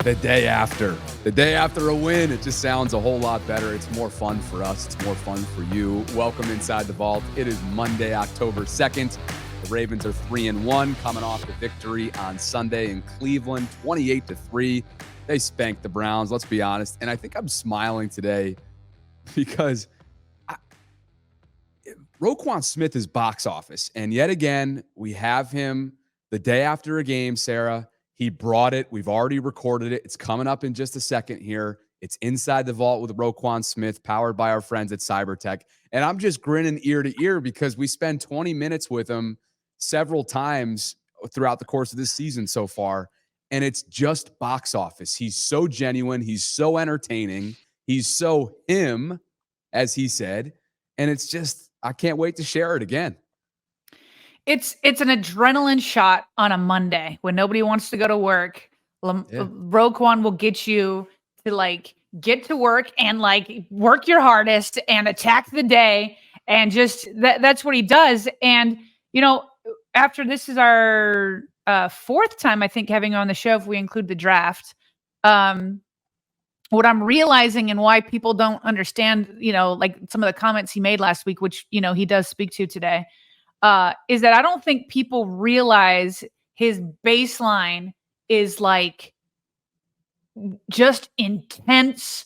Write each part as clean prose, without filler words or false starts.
The day after a win, it just sounds a whole lot better. It's more fun for us. It's more fun for you. Welcome inside the vault. It is Monday, October 2nd. The Ravens are 3-1, coming off the victory on Sunday in Cleveland, 28-3. They spanked the Browns, let's be honest. And I think I'm smiling today because Roquan Smith is box office. And yet again, we have him the day after a game, Sarah. He brought it. We've already recorded it. It's coming up in just a second here. It's Inside the Vault with Roquan Smith, powered by our friends at Cybertech. And I'm just grinning ear to ear because we spend 20 minutes with him several times throughout the course of this season so far. And it's just box office. He's so genuine. He's so entertaining. He's so him, as he said. And it's just, I can't wait to share it again. It's an adrenaline shot on a Monday when nobody wants to go to work. Roquan will get you to get to work and work your hardest and attack the day. And just that's what he does. And, after this is our fourth time, I think, having on the show, if we include the draft, what I'm realizing and why people don't understand, some of the comments he made last week, which, he does speak to today, is that I don't think people realize his baseline is just intense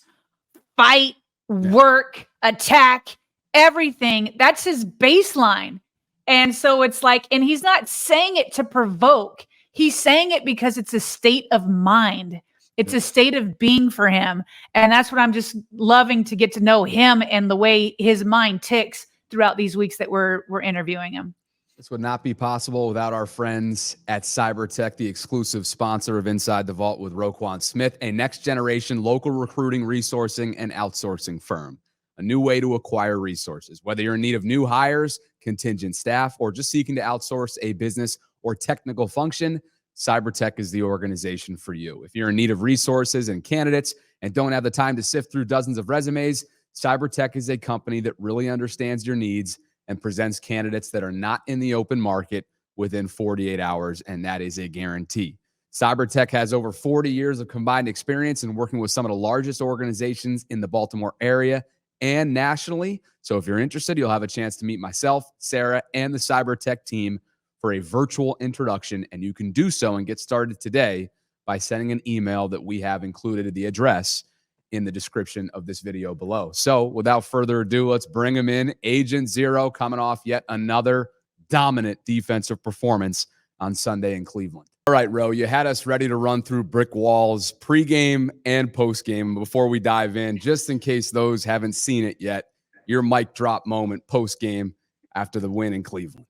fight, work, attack, everything. That's his baseline. And so it's and he's not saying it to provoke. He's saying it because it's a state of mind. It's a state of being for him. And that's what I'm just loving to get to know him and the way his mind ticks throughout these weeks that we're interviewing him. This would not be possible without our friends at Cybertech, the exclusive sponsor of Inside the Vault with Roquan Smith, a next-generation local recruiting, resourcing, and outsourcing firm. A new way to acquire resources. Whether you're in need of new hires, contingent staff, or just seeking to outsource a business or technical function, Cybertech is the organization for you. If you're in need of resources and candidates and don't have the time to sift through dozens of resumes, Cybertech is a company that really understands your needs and presents candidates that are not in the open market within 48 hours, and that is a guarantee. Cybertech has over 40 years of combined experience in working with some of the largest organizations in the Baltimore area and nationally. So if you're interested, you'll have a chance to meet myself, Sarah, and the Cybertech team for a virtual introduction, and you can do so and get started today by sending an email that we have included at the address in the description of this video below. So without further ado, let's bring him in. Agent Zero coming off yet another dominant defensive performance on Sunday in Cleveland. All right, Ro, you had us ready to run through brick walls pregame and postgame. Before we dive in, just in case those haven't seen it yet, your mic drop moment postgame after the win in Cleveland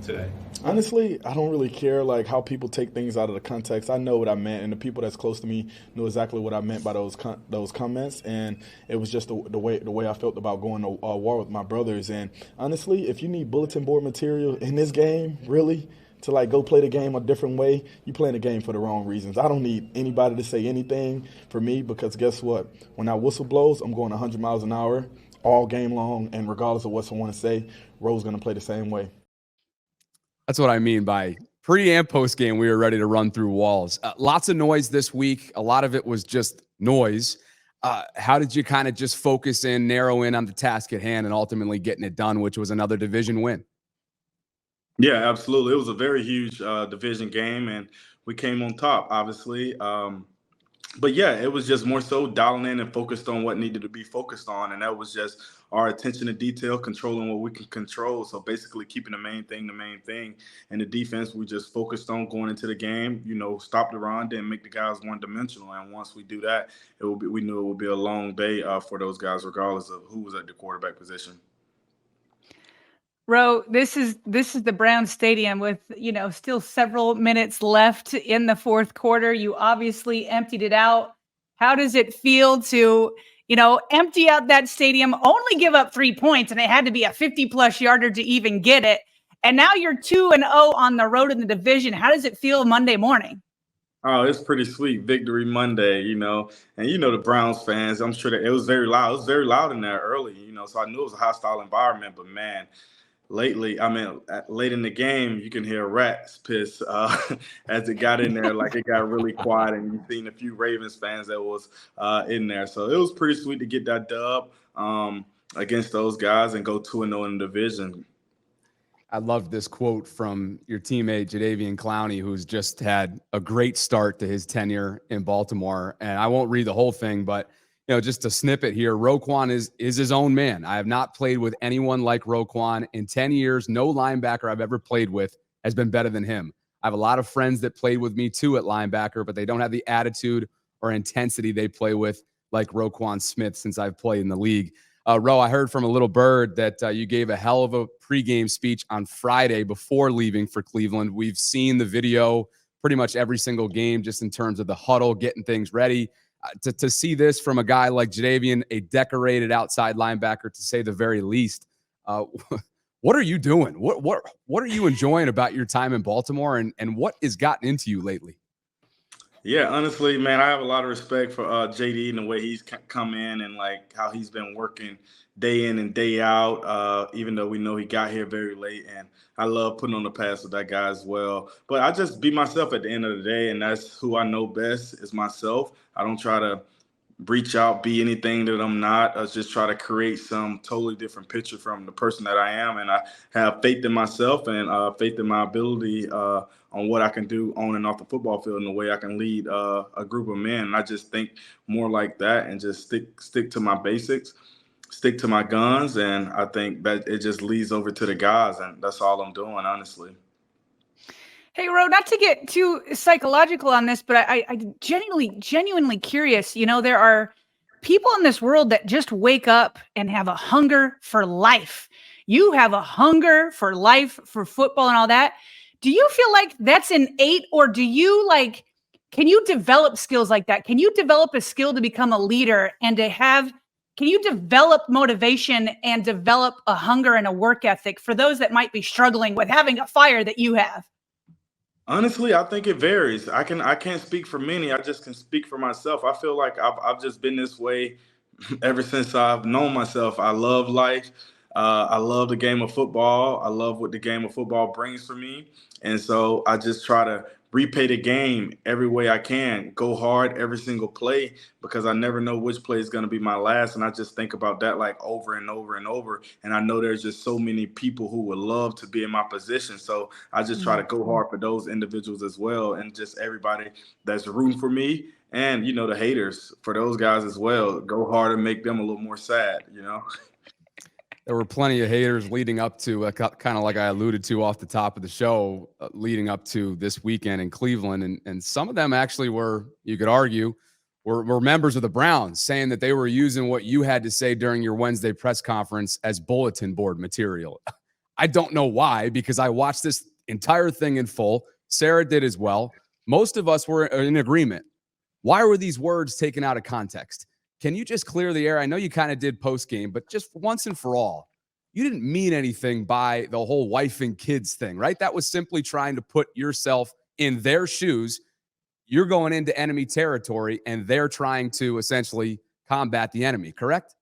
today. Honestly, I don't really care how people take things out of the context. I know what I meant, and the people that's close to me knew exactly what I meant by those comments. And it was just the way I felt about going to war with my brothers. And honestly, if you need bulletin board material in this game, really, to go play the game a different way, you playing the game for the wrong reasons. I don't need anybody to say anything for me, because guess what? When that whistle blows, I'm going 100 miles an hour all game long, and regardless of what someone say, Ro's going to play the same way. That's what I mean by pre and post game. We were ready to run through walls. Lots of noise this week. A lot of it was just noise. How did you kind of just focus in, narrow in on the task at hand, and ultimately getting it done, which was another division win? Yeah, absolutely. It was a very huge division game, and we came on top, obviously. But yeah, it was just more so dialing in and focused on what needed to be focused on. And that was just our attention to detail, controlling what we can control. So basically keeping the main thing. And the defense, we just focused on going into the game, stop the run, didn't make the guys one-dimensional. And once we do that, we knew it would be a long day for those guys, regardless of who was at the quarterback position. Ro, this is the Browns stadium with, still several minutes left in the fourth quarter. You obviously emptied it out. How does it feel to, empty out that stadium, only give up 3 points, and it had to be a 50-plus yarder to even get it. And now you're 2-0 on the road in the division. How does it feel Monday morning? Oh, it's pretty sweet. Victory Monday, and the Browns fans, I'm sure that it was very loud. It was very loud in there early, so I knew it was a hostile environment, but man, lately, late in the game, you can hear rats piss as it got in there. Like, it got really quiet, and you've seen a few Ravens fans that was in there. So it was pretty sweet to get that dub against those guys and go 2-0 in the division. I love this quote from your teammate, Jadeveon Clowney, who's just had a great start to his tenure in Baltimore. And I won't read the whole thing, but just a snippet here. Roquan is his own man. I have not played with anyone like Roquan in 10 years. No linebacker I've ever played with has been better than him. I have a lot of friends that played with me too at linebacker, but they don't have the attitude or intensity they play with like Roquan Smith since I've played in the league. Ro, I heard from a little bird that you gave a hell of a pregame speech on Friday before leaving for Cleveland. We've seen the video pretty much every single game, just in terms of the huddle, getting things ready. To see this from a guy like Jadeveon, a decorated outside linebacker, to say the very least, what are you doing? What are you enjoying about your time in Baltimore, and what has gotten into you lately? Yeah, honestly, man, I have a lot of respect for JD and the way he's come in and like how he's been working day in and day out, even though we know he got here very late. And I love putting on the pass with that guy as well. But I just be myself at the end of the day, and that's who I know best is myself. I don't try to reach out, be anything that I'm not. I just try to create some totally different picture from the person that I am. And I have faith in myself and faith in my ability on what I can do on and off the football field and the way I can lead a group of men. And I just think more like that and just stick to my basics, stick to my guns. And I think that it just leads over to the guys. And that's all I'm doing, honestly. Hey, Ro, not to get too psychological on this, but I genuinely curious. There are people in this world that just wake up and have a hunger for life. You have a hunger for life, for football and all that. Do you feel like that's innate, or can you develop skills like that? Can you develop a skill to become a leader and can you develop motivation and develop a hunger and a work ethic for those that might be struggling with having a fire that you have? Honestly, I think it varies. I can't speak for many. I just can speak for myself. I feel like I've just been this way ever since I've known myself. I love life. I love the game of football. I love what the game of football brings for me. And so I just try to repay the game every way I can, go hard every single play, because I never know which play is going to be my last. And I just think about that like over and over and over. And I know there's just so many people who would love to be in my position. So I just try to go hard for those individuals as well. And just everybody that's rooting for me, and, the haters, for those guys as well. Go hard and make them a little more sad, There were plenty of haters leading up to, kind of like I alluded to off the top of the show, leading up to this weekend in Cleveland. And some of them actually were, you could argue, were members of the Browns, saying that they were using what you had to say during your Wednesday press conference as bulletin board material. I don't know why, because I watched this entire thing in full. Sarah did as well. Most of us were in agreement. Why were these words taken out of context? Can you just clear the air? I know you kind of did post-game, but just once and for all, you didn't mean anything by the whole wife and kids thing, right? That was simply trying to put yourself in their shoes. You're going into enemy territory, and they're trying to essentially combat the enemy, correct?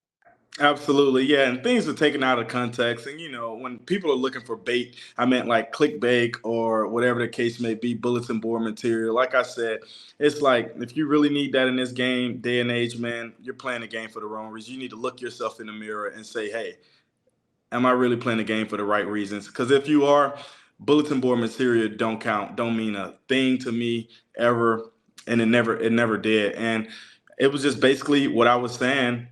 Absolutely, yeah, and things are taken out of context. And, when people are looking for bait, I meant like clickbait or whatever the case may be, bulletin board material. Like I said, it's like, if you really need that in this day and age, man, you're playing the game for the wrong reason. You need to look yourself in the mirror and say, hey, am I really playing the game for the right reasons? Because if you are, bulletin board material don't count, don't mean a thing to me ever, and it never did. And it was just basically what I was saying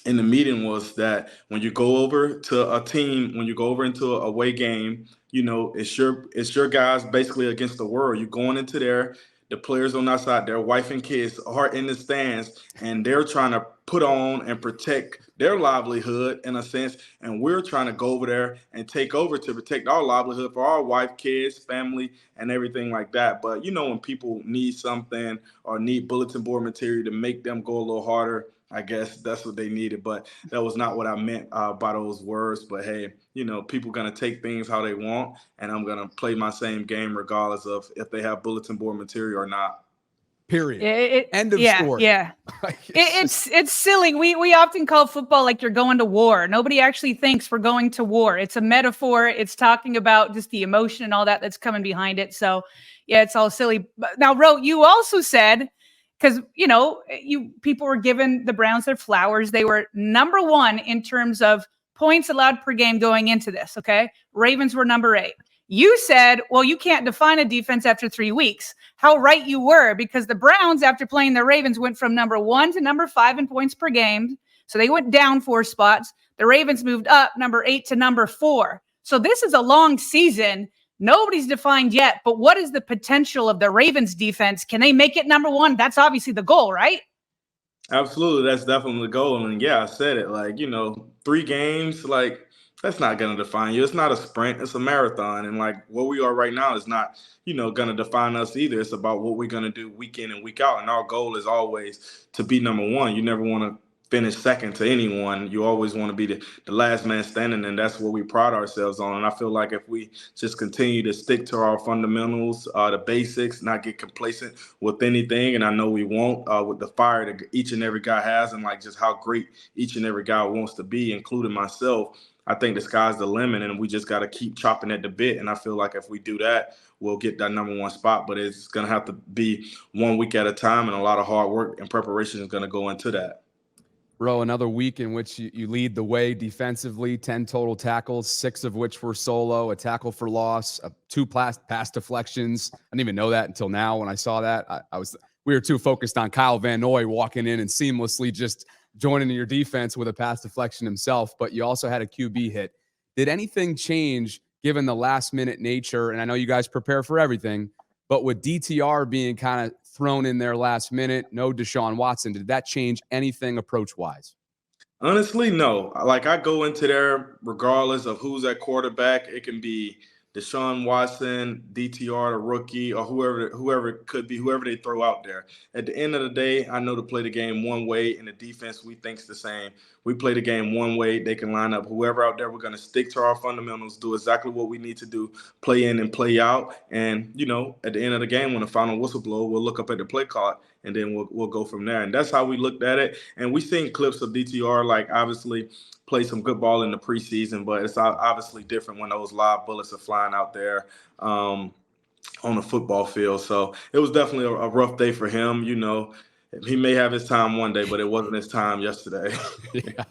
in the meeting was that when you go over to a team, when you go over into a away game, it's your guys basically against the world. You're going into there, the players on that side, their wife and kids are in the stands, and they're trying to put on and protect their livelihood in a sense. And we're trying to go over there and take over to protect our livelihood for our wife, kids, family, and everything like that. But, when people need something or need bulletin board material to make them go a little harder, I guess that's what they needed, but that was not what I meant by those words. But hey, people going to take things how they want, and I'm going to play my same game regardless of if they have bulletin board material or not. Period. End of story. Yeah. It's silly. We often call football like you're going to war. Nobody actually thinks we're going to war. It's a metaphor. It's talking about just the emotion and all that's coming behind it. So yeah, it's all silly. But now, Ro, you also said, because people were giving the Browns their flowers. They were number 1 in terms of points allowed per game going into this. Okay, Ravens were number 8. You said, well, you can't define a defense after 3 weeks. How right you were, because the Browns, after playing the Ravens, went from number 1 to number 5 in points per game. So they went down 4 spots. The Ravens moved up number 8 to number 4. So this is a long season. Nobody's defined yet, but what is the potential of the Ravens defense? Can they make it number 1? That's obviously the goal, right? Absolutely. That's definitely the goal. And yeah, I said it, 3 games, that's not going to define you. It's not a sprint. It's a marathon. And where we are right now is not, going to define us either. It's about what we're going to do week in and week out. And our goal is always to be number 1. You never want to finish second to anyone. You always want to be the last man standing. And that's what we pride ourselves on. And I feel like if we just continue to stick to our fundamentals, the basics, not get complacent with anything. And I know we won't, with the fire that each and every guy has and just how great each and every guy wants to be, including myself. I think the sky's the limit, and we just got to keep chopping at the bit. And I feel like if we do that, we'll get that number 1 spot. But it's going to have to be 1 week at a time, and a lot of hard work and preparation is going to go into that. Bro, another week in which you lead the way defensively, 10 total tackles, 6 of which were solo, a tackle for loss, 2 pass deflections. I didn't even know that until now when I saw that. We were too focused on Kyle Van Noy walking in and seamlessly just joining your defense with a pass deflection himself, but you also had a QB hit. Did anything change given the last minute nature? And I know you guys prepare for everything, but with DTR being kind of thrown in there last minute, no DeShaun Watson, did that change anything approach wise? Honestly, no. I go into there regardless of who's at quarterback. It can be DeShaun Watson, DTR, the rookie, or whoever it could be, whoever they throw out there. At the end of the day, I know to play the game one way, and the defense we think's the same. We play the game one way. They can line up whoever out there. We're going to stick to our fundamentals, do exactly what we need to do, play in and play out. And, at the end of the game, when the final whistle blows, we'll look up at the play clock, and then we'll go from there. And that's how we looked at it. And we've seen clips of DTR, obviously – play some good ball in the preseason, but it's obviously different when those live bullets are flying out there on the football field. So it was definitely a rough day for him. He may have his time one day, but it wasn't his time yesterday. Yeah.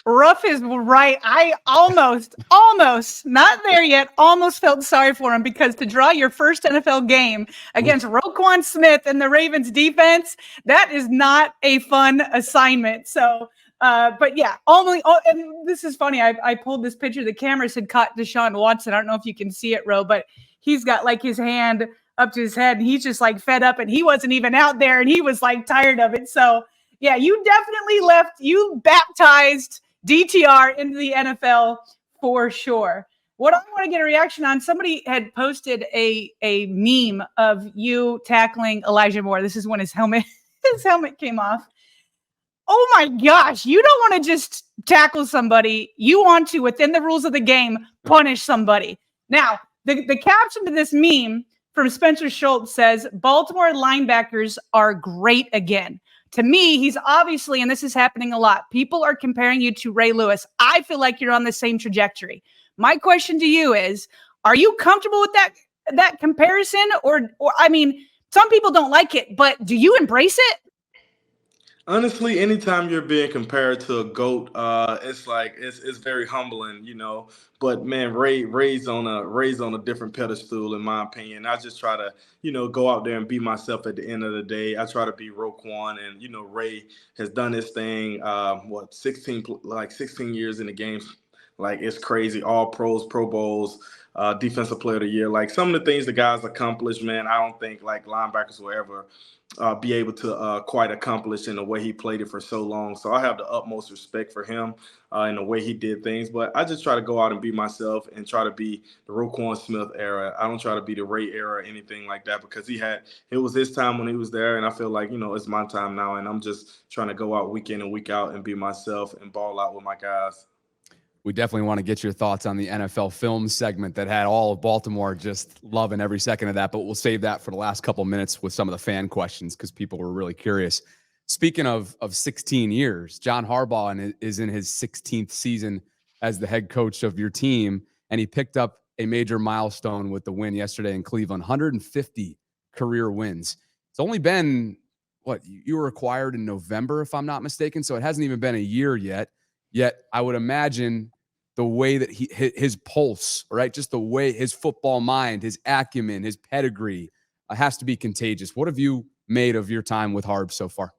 Rough is right. I almost, not there yet, almost felt sorry for him, because to draw your first NFL game against Roquan Smith and the Ravens defense, that is not a fun assignment. So, but yeah, and this is funny. I pulled this picture. The cameras had caught DeShaun Watson. I don't know if you can see it, Ro, but he's got his hand up to his head, and he's just fed up, and he wasn't even out there, and he was tired of it. So yeah, you definitely you baptized DTR into the NFL for sure. What I want to get a reaction on, somebody had posted a meme of you tackling Elijah Moore. This is when his helmet came off. Oh my gosh, you don't want to just tackle somebody. You want to, within the rules of the game, punish somebody. Now, the caption to this meme from Spencer Schultz says, Baltimore linebackers are great again. To me, he's obviously, and this is happening a lot, people are comparing you to Ray Lewis. I feel like you're on the same trajectory. My question to you is, are you comfortable with that comparison? Or I mean, some people don't like it, but do you embrace it? Honestly, anytime you're being compared to a GOAT, it's very humbling, But man, Ray's on a different pedestal, in my opinion. I just try to, go out there and be myself at the end of the day. I try to be Roquan, and Ray has done his thing. 16 years in the game. It's crazy. All pros, Pro Bowls, Defensive Player of the Year. Some of the things the guys accomplished, man, I don't think linebackers will ever be able to quite accomplish in the way he played it for so long. So I have the utmost respect for him in the way he did things. But I just try to go out and be myself and try to be the Roquan Smith era. I don't try to be the Ray era or anything like that, because it was his time when he was there. And I feel like, it's my time now. And I'm just trying to go out week in and week out and be myself and ball out with my guys. We definitely want to get your thoughts on the NFL film segment that had all of Baltimore just loving every second of that, but we'll save that for the last couple minutes with some of the fan questions because people were really curious. Speaking of 16 years, John Harbaugh is in his 16th season as the head coach of your team, and he picked up a major milestone with the win yesterday in Cleveland, 150 career wins. It's only been, you were acquired in November, if I'm not mistaken, so it hasn't even been a year yet. Yet I would imagine the way that his pulse, right? Just the way his football mind, his acumen, his pedigree has to be contagious. What have you made of your time with Harb so far?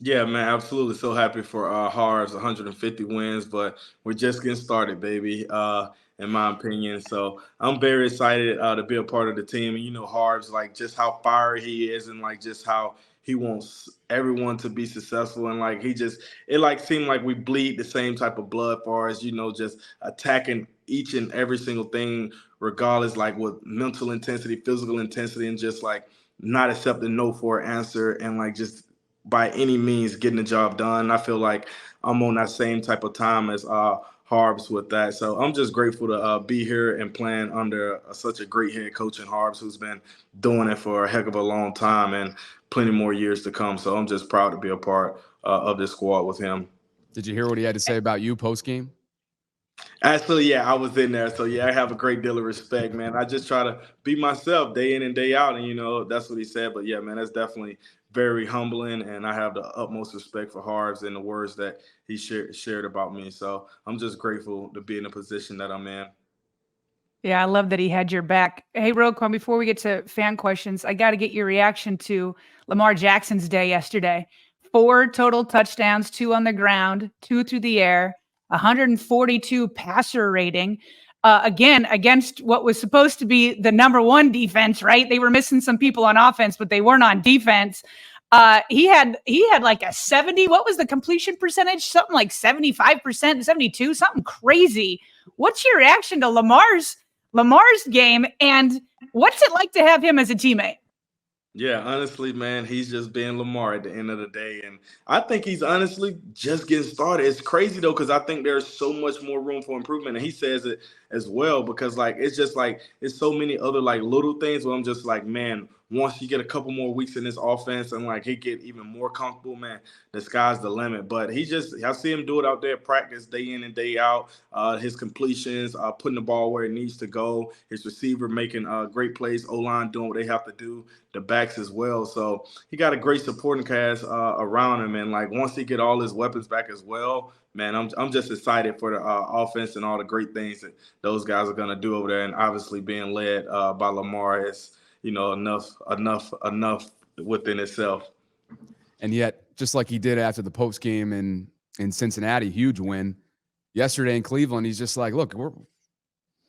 Yeah, man, absolutely. So happy for Harb's 150 wins, but we're just getting started, baby, in my opinion. So I'm very excited to be a part of the team. And, Harb's like just how fiery he is and like just how he wants everyone to be successful. And like it seemed like we bleed the same type of blood far as, just attacking each and every single thing, regardless, like with mental intensity, physical intensity, and just like not accepting no for an answer and like just by any means getting the job done. I feel like I'm on that same type of time as Harbs with that. So I'm just grateful to be here and playing under such a great head coach in Harbs who's been doing it for a heck of a long time and plenty more years to come. So I'm just proud to be a part of this squad with him. Did you hear what he had to say about you post-game? Actually, yeah, I was in there. So, yeah, I have a great deal of respect, man. I just try to be myself day in and day out. And, that's what he said. But, yeah, man, that's definitely very humbling. And I have the utmost respect for Harbs and the words that he shared about me. So I'm just grateful to be in the position that I'm in. Yeah, I love that he had your back. Hey, Roquan, before we get to fan questions, I got to get your reaction to Lamar Jackson's day yesterday. 4 total touchdowns, 2 on the ground, 2 through the air, 142 passer rating. Again, against what was supposed to be the number 1 defense, right? They were missing some people on offense, but they weren't on defense. He had like a 70. What was the completion percentage? Something like 75%, 72, something crazy. What's your reaction to Lamar's game, and what's it like to have him as a teammate? Yeah, honestly, man, he's just being Lamar at the end of the day. And I think he's honestly just getting started. It's crazy, though, because I think there's so much more room for improvement. And he says it as well, because, like, it's just like it's so many other, like, little things where I'm just like, man, once you get a couple more weeks in this offense and, like, he get even more comfortable, man, the sky's the limit. But I see him do it out there, practice day in and day out. His completions, putting the ball where it needs to go. His receiver making great plays. O-line doing what they have to do. The backs as well. So he got a great supporting cast around him. And, like, once he get all his weapons back as well, man, I'm just excited for the offense and all the great things that those guys are going to do over there. And obviously being led by Lamar is, enough within itself. And yet, just like he did after the post game in Cincinnati, huge win yesterday in Cleveland, he's just like, look,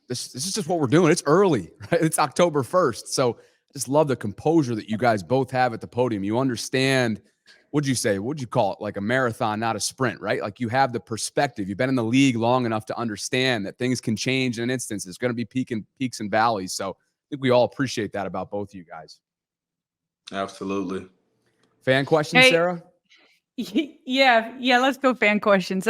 this is just what we're doing. It's early, right? It's October 1st. So I just love the composure that you guys both have at the podium. You understand, what'd you call it? Like a marathon, not a sprint, right? Like you have the perspective. You've been in the league long enough to understand that things can change in an instant. There's going to be peaks and valleys. So I think we all appreciate that about both of you guys. Absolutely. Fan questions, Hey, Sarah? Yeah. Let's go fan questions.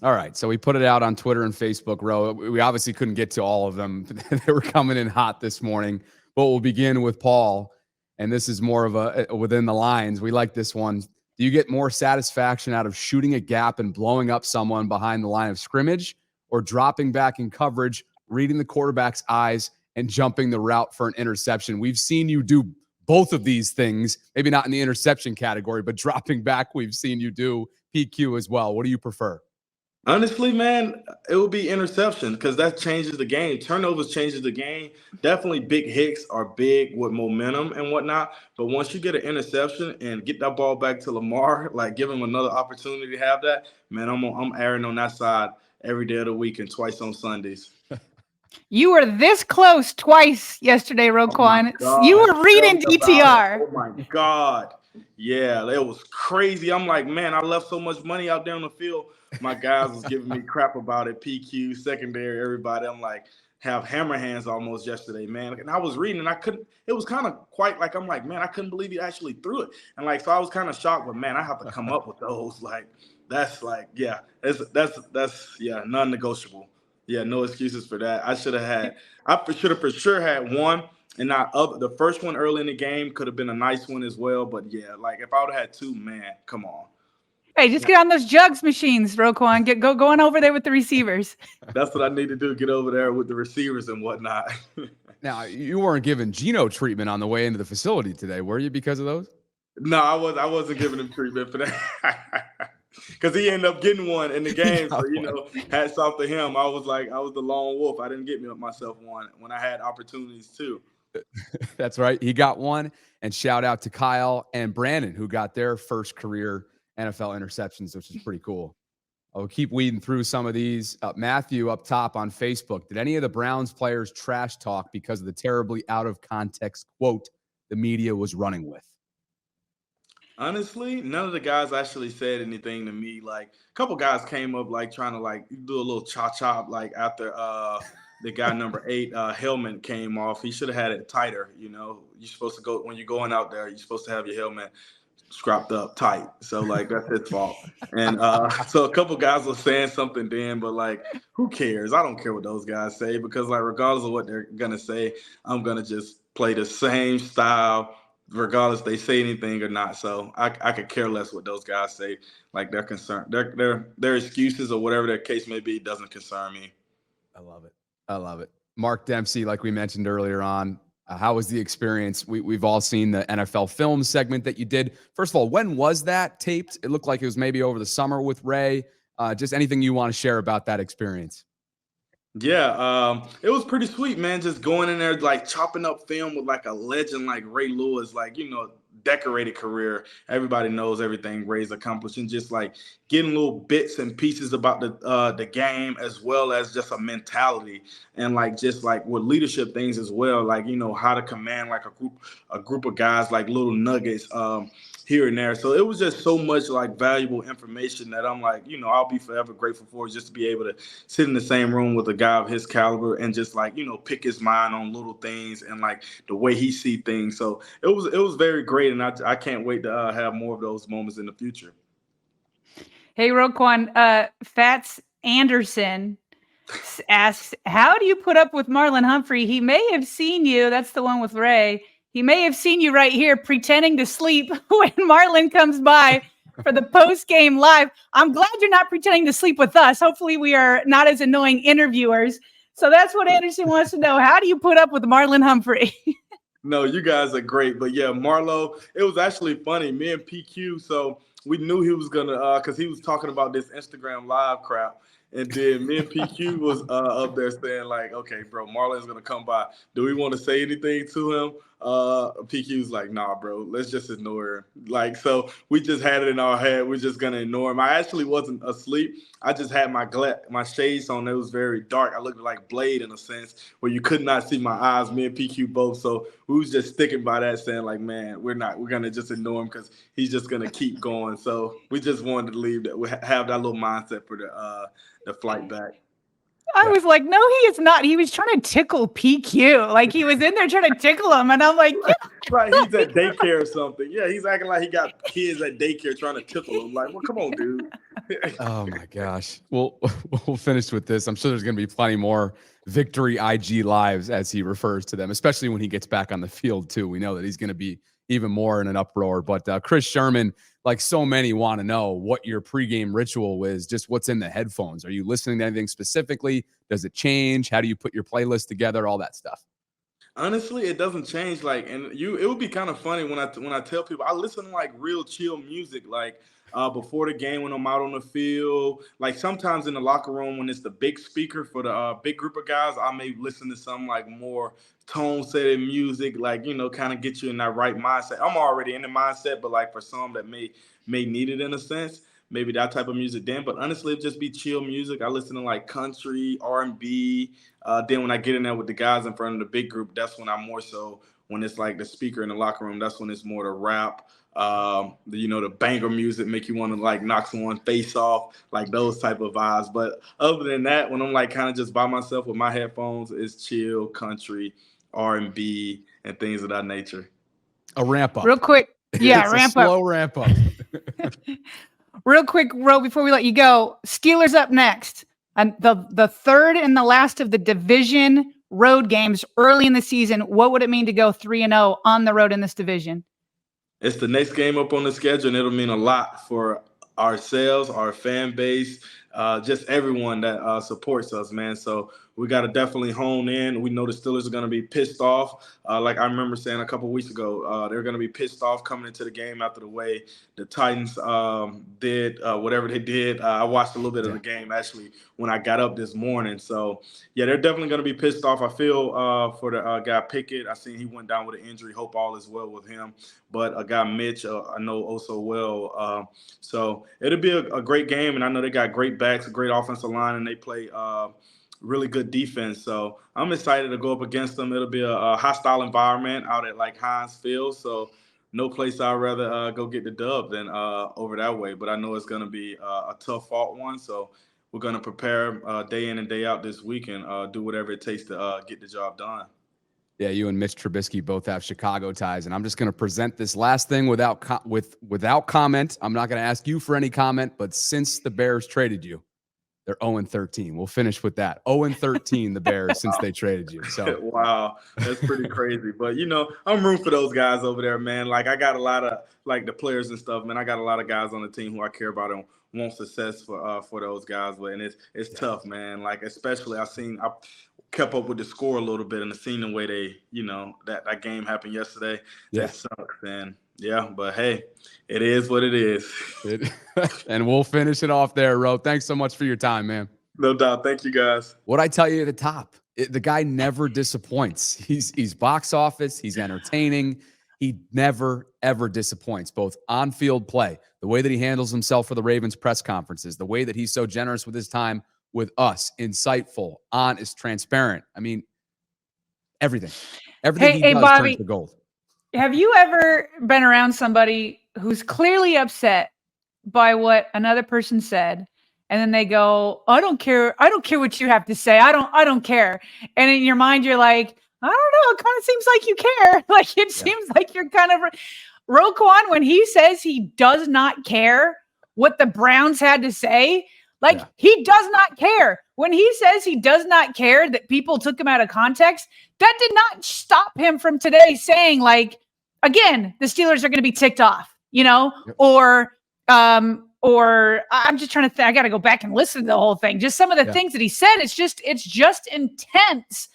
All right. So we put it out on Twitter and Facebook, Ro. We obviously couldn't get to all of them. They were coming in hot this morning, but we'll begin with Paul. And this is more of a within the lines. We like this one. Do you get more satisfaction out of shooting a gap and blowing up someone behind the line of scrimmage, or dropping back in coverage, reading the quarterback's eyes, and jumping the route for an interception? We've seen you do both of these things, maybe not in the interception category, but dropping back, we've seen you do PQ as well. What do you prefer? Honestly, man, it would be interception because that changes the game. Turnovers changes the game. Definitely big hits are big with momentum and whatnot. But once you get an interception and get that ball back to Lamar, like give him another opportunity to have that, man, I'm erring on that side every day of the week and twice on Sundays. You were this close twice yesterday, Roquan. Oh you were reading DTR. Oh my God. Yeah, it was crazy. I'm like, man, I left so much money out there on the field. My guys was giving me crap about it. PQ, secondary, everybody. I'm like, have hammer hands almost yesterday, man. And I was reading and it was kind of quite like, I'm like, man, I couldn't believe he actually threw it. And like, so I was kind of shocked, but man, I have to come up with those. Like, that's like, yeah, that's non-negotiable. Yeah, no excuses for that. I should have for sure had one, and not the first one early in the game could have been a nice one as well. But yeah, like if I would have had two, man, come on. Hey, just get on those jugs machines, Roquan. Go on over there with the receivers. That's what I need to do. Get over there with the receivers and whatnot. Now, you weren't giving Geno treatment on the way into the facility today, were you, because of those? No, I wasn't giving him treatment for that. Because he ended up getting one in the game. So, hats off to him. I was the lone wolf. I didn't get myself one when I had opportunities too. That's right. He got one. And shout out to Kyle and Brandon, who got their first career NFL interceptions, which is pretty cool. I'll keep weeding through some of these. Matthew up top on Facebook. Did any of the Browns players trash talk because of the terribly out of context quote the media was running with? Honestly, none of the guys actually said anything to me. Like a couple guys came up like trying to like do a little chop like after the guy number 8 helmet came off. He should have had it tighter. You're supposed to go when you're going out there. You're supposed to have your helmet strapped up tight. So like that's his fault. And so a couple guys were saying something then, but like who cares? I don't care what those guys say because like regardless of what they're gonna say, I'm gonna just play the same style regardless they say anything or not. So I could care less what those guys say. Like they're concerned. Their excuses or whatever their case may be doesn't concern me. I love it. Mark Dempsey, like we mentioned earlier on, how was the experience? We've all seen the NFL film segment that you did. First of all, when was that taped? It looked like it was maybe over the summer with Ray. Just anything you want to share about that experience? Yeah, it was pretty sweet, man. Just going in there, like chopping up film with like a legend like Ray Lewis, like, decorated career. Everybody knows everything Ray's accomplished, and just like getting little bits and pieces about the game as well as just a mentality and like just like with leadership things as well, like how to command like a group of guys, like little nuggets here and there. So it was just so much like valuable information that I'm like, I'll be forever grateful for, just to be able to sit in the same room with a guy of his caliber and just like, pick his mind on little things and like the way he see things. So it was very great. And I can't wait to have more of those moments in the future. Hey, Roquan, Fats Anderson asks, how do you put up with Marlon Humphrey? He may have seen you. That's the one with Ray. He may have seen you right here pretending to sleep when Marlon comes by for the post-game live. I'm glad you're not pretending to sleep with us. Hopefully we are not as annoying interviewers. So that's what Anderson wants to know. How do you put up with Marlon Humphrey? No, you guys are great. But yeah, Marlo, it was actually funny. Me and PQ, so we knew he was going to, because he was talking about this Instagram live crap. And then me and PQ was up there saying like, okay, bro, Marlon's going to come by. Do we want to say anything to him? PQ's like, nah, bro, let's just ignore him. Like, so we just had it in our head. We're just going to ignore him. I actually wasn't asleep. I just had my shades on. It was very dark. I looked like Blade in a sense where you could not see my eyes, me and PQ both. So we was just sticking by that saying like, man, we're going to just ignore him because he's just going to keep going. So we just wanted to leave that. We have that little mindset for the flight back. I was like, no, he is not. He was trying to tickle PQ. Like he was in there trying to tickle him. And I'm like, yeah. Right, he's at daycare or something. Yeah, he's acting like he got kids at daycare trying to tickle him. Like, well, come on, dude. Oh my gosh. We'll finish with this. I'm sure there's going to be plenty more victory IG lives, as he refers to them, especially when he gets back on the field too. We know that he's going to be even more in an uproar. But Chris Sherman, like so many, want to know what your pregame ritual is, just what's in the headphones. Are you listening to anything specifically? Does it change? How do you put your playlist together? All that stuff. Honestly, it doesn't change. Like, and it would be kind of funny when I tell people I listen to like real chill music, like before the game when I'm out on the field. Like sometimes in the locker room when it's the big speaker for the big group of guys, I may listen to some like more tone-setting music, like, kind of get you in that right mindset. I'm already in the mindset, but like for some that may need it in a sense, maybe that type of music then. But honestly, it'd just be chill music. I listen to like country, R&B. Then when I get in there with the guys in front of the big group, that's when I'm more so, when it's like the speaker in the locker room, that's when it's more the rap, the banger music, make you want to like knock someone's face off, like those type of vibes. But other than that, when I'm like kind of just by myself with my headphones, it's chill, country, R&B, and things of that nature. A ramp up. Real quick. Yeah, ramp up. Slow ramp up. Real quick, Ro, before we let you go, Steelers up next. And the third and the last of the division road games early in the season. What would it mean to go 3-0 on the road in this division? It's the next game up on the schedule, and it'll mean a lot for ourselves, our fan base, just everyone that supports us, man. So we got to definitely hone in. We know the Steelers are going to be pissed off. Like I remember saying a couple of weeks ago, they're going to be pissed off coming into the game after the way the Titans did whatever they did. I watched a little bit of the game, actually, when I got up this morning. So, yeah, they're definitely going to be pissed off. I feel for the guy Pickett. I seen he went down with an injury. Hope all is well with him. But a guy Mitch, I know also well. So it'll be a great game, and I know they got great backs, a great offensive line, and they play really good defense. So I'm excited to go up against them. It'll be a hostile environment out at like Heinz Field. So no place I'd rather go get the dub than over that way. But I know it's going to be a tough fought one. So we're going to prepare day in and day out this week and do whatever it takes to get the job done. Yeah, you and Mitch Trubisky both have Chicago ties, and I'm just going to present this last thing without comment. I'm not going to ask you for any comment, but since the Bears traded you, they're 0-13. We'll finish with that. 0-13, the Bears, since they traded you. So wow, that's pretty crazy. But, I'm rooting for those guys over there, man. Like, I got a lot of, like, the players and stuff, man. I got a lot of guys on the team who I care about and want success for those guys. But and it's tough, man. Like, especially I kept up with the score a little bit and seen the way they, that game happened yesterday. Yeah. That sucks, man. Yeah, but hey, it is what it is. And we'll finish it off there, Ro. Thanks so much for your time, man. No doubt. Thank you, guys. What'd I tell you at the top? The guy never disappoints. He's box office. He's entertaining. He never, ever disappoints, both on-field play, the way that he handles himself for the Ravens press conferences, the way that he's so generous with his time with us, insightful, honest, transparent. I mean, everything. Everything he does Bobby, turns to gold. Have you ever been around somebody who's clearly upset by what another person said, and then they go, "I don't care. I don't care what you have to say. I don't care." And in your mind, you're like, "I don't know. It kind of seems like you care. Like it seems like you're kind of Roquan when he says he does not care what the Browns had to say." Like he does not care. When he says he does not care that people took him out of context, that did not stop him from today saying, like, again, the Steelers are going to be ticked off, or I'm just trying to think. I got to go back and listen to the whole thing. Just some of the things that he said. It's just intense.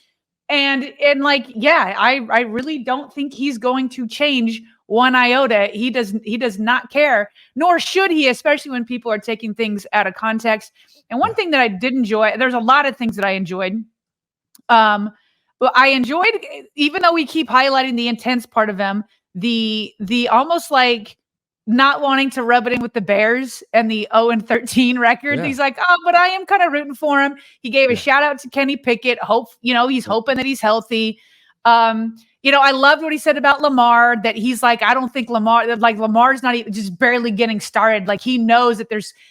And like, I really don't think he's going to change one iota. He does not care, nor should he, especially when people are taking things out of context. And one thing that I did enjoy, there's a lot of things that I enjoyed. But I enjoyed, even though we keep highlighting the intense part of him, the almost like not wanting to rub it in with the Bears and the 0-13 record. He's like, "Oh, but I am kind of rooting for him." He gave a shout out to Kenny Pickett. He's hoping that he's healthy. I loved what he said about Lamar, that he's like, I don't think Lamar's not even just barely getting started. Like he knows that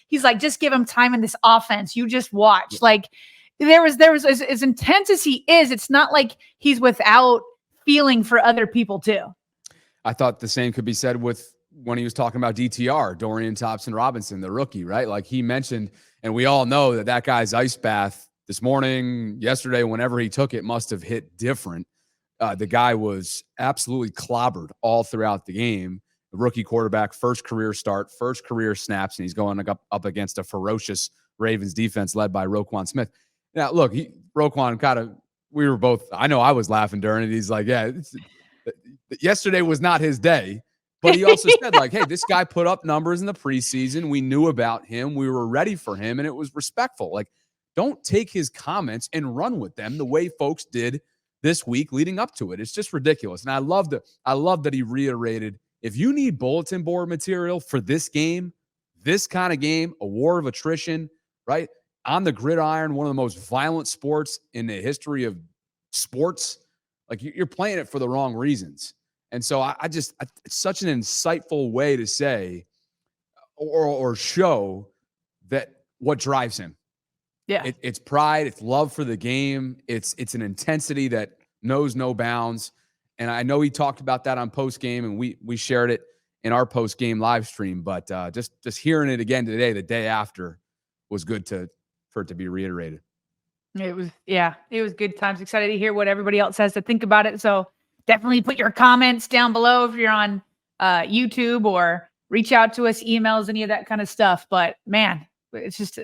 he's like, just give him time in this offense. You just watch. Like there was as intense as he is, it's not like he's without feeling for other people too. I thought the same could be said with when he was talking about DTR, Dorian Thompson-Robinson, the rookie, right? Like he mentioned, and we all know that guy's ice bath this morning, yesterday, whenever he took it, must have hit different. The guy was absolutely clobbered all throughout the game. The rookie quarterback, first career start, first career snaps, and he's going up against a ferocious Ravens defense led by Roquan Smith. Now, look, Roquan we were both, I know I was laughing during it. He's like, yesterday was not his day. But he also said, like, hey, this guy put up numbers in the preseason. We knew about him. We were ready for him, and it was respectful. Like, don't take his comments and run with them the way folks did this week leading up to it. It's just ridiculous. And I love that he reiterated, if you need bulletin board material for this game, this kind of game, a war of attrition, right? On the gridiron, one of the most violent sports in the history of sports, like you're playing it for the wrong reasons. And so it's such an insightful way to say or show that what drives him. Yeah. It's pride. It's love for the game. It's an intensity that knows no bounds. And I know he talked about that on Postgame, and we shared it in our post-game live stream. But just hearing it again today, the day after, was good for it to be reiterated. It was good times. Excited to hear what everybody else has to think about it. So definitely put your comments down below if you're on YouTube, or reach out to us, emails, any of that kind of stuff. But man, it's just,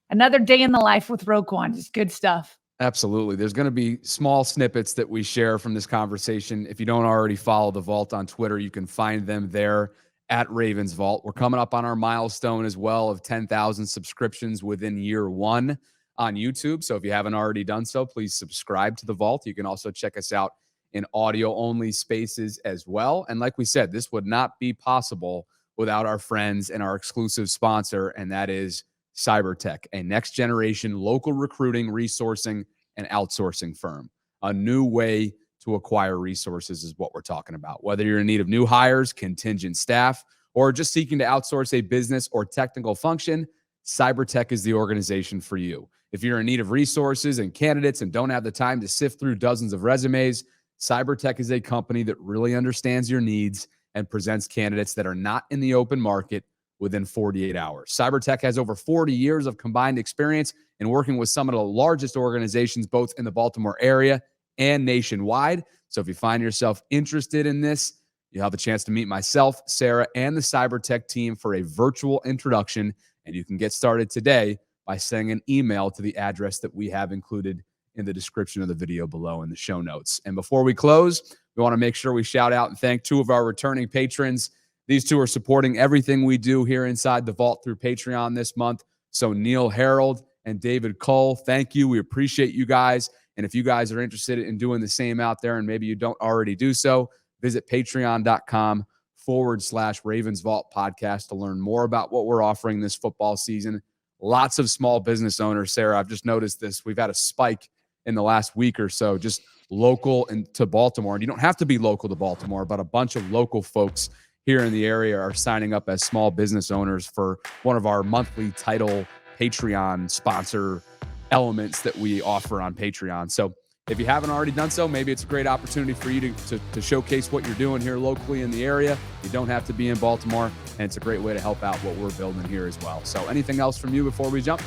another day in the life with Roquan. Just good stuff. Absolutely. There's going to be small snippets that we share from this conversation. If you don't already follow the Vault on Twitter, you can find them there at Ravens Vault. We're coming up on our milestone as well of 10,000 subscriptions within year one on YouTube. So if you haven't already done so, please subscribe to the Vault. You can also check us out in audio-only spaces as well. And like we said, this would not be possible without our friends and our exclusive sponsor, and that is CyberTech, a next-generation local recruiting, resourcing, and outsourcing firm. A new way to acquire resources is what we're talking about. Whether you're in need of new hires, contingent staff, or just seeking to outsource a business or technical function, CyberTech is the organization for you. If you're in need of resources and candidates and don't have the time to sift through dozens of resumes, CyberTech is a company that really understands your needs and presents candidates that are not in the open market within 48 hours. CyberTech has over 40 years of combined experience in working with some of the largest organizations, both in the Baltimore area and nationwide. So if you find yourself interested in this, you'll have a chance to meet myself, Sarah, and the CyberTech team for a virtual introduction. And you can get started today by sending an email to the address that we have included in the description of the video below in the show notes. And before we close, we want to make sure we shout out and thank two of our returning patrons. These two are supporting everything we do here inside the Vault through Patreon this month. So Neil Harold and David Cole, thank you. We appreciate you guys. And if you guys are interested in doing the same out there, and maybe you don't already do so, visit patreon.com/Ravens Vault podcast to learn more about what we're offering this football season. Lots of small business owners, Sarah. I've just noticed this. We've had a spike in the last week or so, just local and to Baltimore. And you don't have to be local to Baltimore, but a bunch of local folks here in the area are signing up as small business owners for one of our monthly title Patreon sponsor elements that we offer on Patreon. So if you haven't already done so, maybe it's a great opportunity for you to showcase what you're doing here locally in the area. You don't have to be in Baltimore, and it's a great way to help out what we're building here as well. So anything else from you before we jump?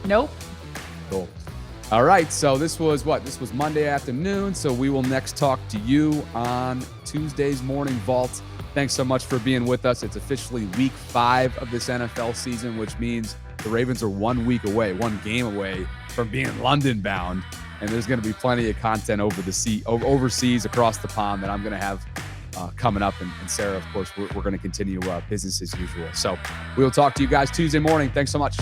Nope. Cool. All right, so this was Monday afternoon, so we will next talk to you on Tuesday's Morning Vault. Thanks so much for being with us. It's officially week 5 of this NFL season, which means the Ravens are 1 game away from being London bound, and there's going to be plenty of content overseas across the pond that I'm going to have coming up. And Sarah, of course, we're going to continue business as usual. So we will talk to you guys Tuesday morning. Thanks so much.